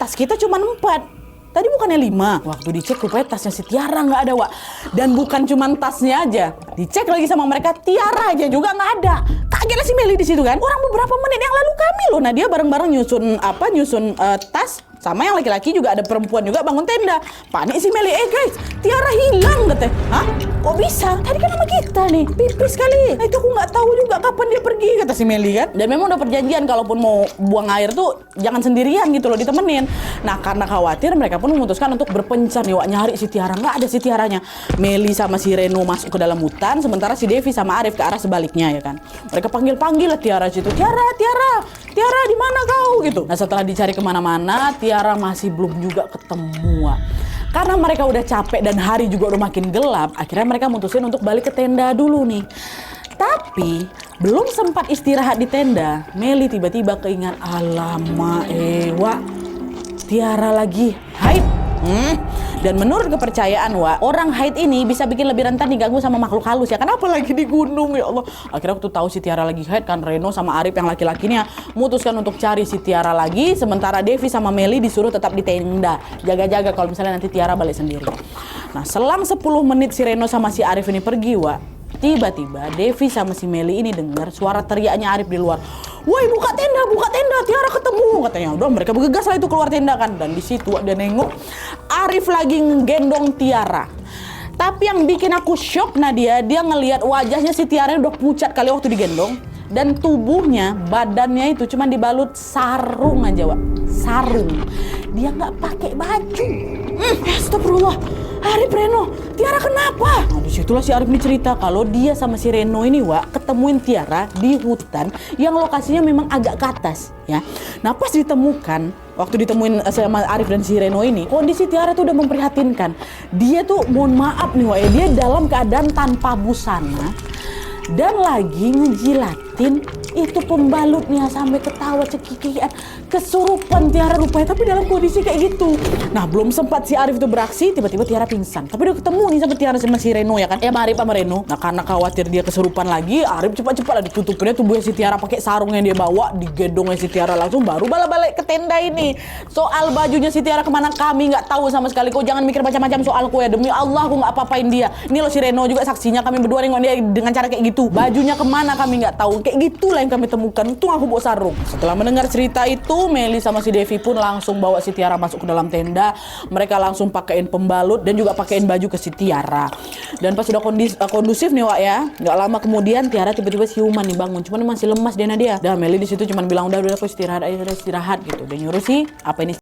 tas kita cuma 4. Tadi bukannya 5. Waktu dicek rupanya tasnya si Tiara nggak ada, Wak. Dan bukan cuma tasnya aja. Dicek lagi sama mereka, Tiara aja juga nggak ada. Kagetlah si Meli di situ kan. Orang beberapa menit yang lalu kami loh. Nah dia bareng-bareng nyusun tas. Sama yang laki-laki juga ada perempuan juga bangun tenda. Panik si Meli, guys, Tiara hilang katanya. Hah? Kok bisa? Tadi kan sama kita nih, pipis kali. Nah itu aku nggak tahu juga kapan dia pergi, kata si Meli kan. Dan memang udah perjanjian kalaupun mau buang air tuh jangan sendirian gitu loh, ditemenin. Nah karena khawatir mereka pun memutuskan untuk berpencar nih, Wak, nyari si Tiara. Nggak ada si Tiaranya. Meli sama si Reno masuk ke dalam hutan, sementara si Devi sama Arif ke arah sebaliknya ya kan. Mereka panggil lah Tiara situ. Tiara di mana kau gitu. Nah setelah dicari kemana-mana, Tiara masih belum juga ketemu, Wak. Karena mereka udah capek dan hari juga udah makin gelap, akhirnya mereka mutusin untuk balik ke tenda dulu nih. Tapi belum sempat istirahat di tenda, Meli tiba-tiba keingat, alamak Wak, Tiara lagi haid. Dan menurut kepercayaan, Wak, orang haid ini bisa bikin lebih rentan diganggu sama makhluk halus ya. Kenapa lagi di gunung ya Allah. Akhirnya waktu tahu si Tiara lagi haid kan, Reno sama Arif yang laki-lakinya memutuskan untuk cari si Tiara lagi. Sementara Devi sama Meli disuruh tetap di tenda, jaga-jaga kalau misalnya nanti Tiara balik sendiri. Nah selang 10 menit si Reno sama si Arif ini pergi, Wak, tiba-tiba Devi sama si Meli ini dengar suara teriaknya Arif di luar. Woi buka tenda, Tiara ketemu katanya. Udah mereka bergegas lah itu keluar tenda kan. Dan di situ dia nengok Arif lagi ngegendong Tiara. Tapi yang bikin aku shock Nadia, dia ngelihat wajahnya si Tiara udah pucat kali waktu digendong. Dan tubuhnya, badannya itu cuma dibalut sarung aja, Wak. Sarung. Dia nggak pakai baju. Astagfirullah. Arif, Reno, Tiara kenapa? Nah disitulah si Arif ini cerita kalau dia sama si Reno ini, Wak, ketemuin Tiara di hutan yang lokasinya memang agak ke atas ya. Nah pas ditemukan, waktu ditemuin sama Arif dan si Reno ini, kondisi Tiara tuh udah memprihatinkan. Dia tuh mohon maaf nih, Wak, dia dalam keadaan tanpa busana dan lagi ngejilatin itu pembalutnya sampai ketawa cekikian, kesurupan Tiara rupanya, tapi dalam kondisi kayak gitu. Nah belum sempat si Arif itu beraksi, tiba-tiba Tiara pingsan. Tapi udah ketemu nih sama Tiara sama si Reno ya kan, sama Arif sama Reno. Nah karena khawatir dia kesurupan lagi, Arif cepat-cepat lah ditutupinnya tubuhnya si Tiara pakai sarung yang dia bawa, digendongnya si Tiara langsung, baru balik ke tenda ini. Soal bajunya si Tiara kemana kami nggak tahu sama sekali. Kau jangan mikir macam-macam soalku ya, demi Allah aku nggak apa-apain dia. Ini loh si Reno juga saksinya, kami berdua nengok dia dengan cara kayak gitu. Bajunya kemana kami nggak tahu, kayak gitulah yang kami temukan. Untung aku bawa sarung. Setelah mendengar cerita itu, Meli sama si Devi pun langsung bawa si Tiara masuk ke dalam tenda. Mereka langsung pakein pembalut dan juga pakein baju ke si Tiara. Dan pas sudah kondusif nih, Wak ya, nggak lama kemudian Tiara tiba-tiba siuman nih bangun. Cuman masih lemas dia. Dan Meli di situ cuman bilang udah aku istirahat aja, istirahat gitu. Dan nyuruh si apa ini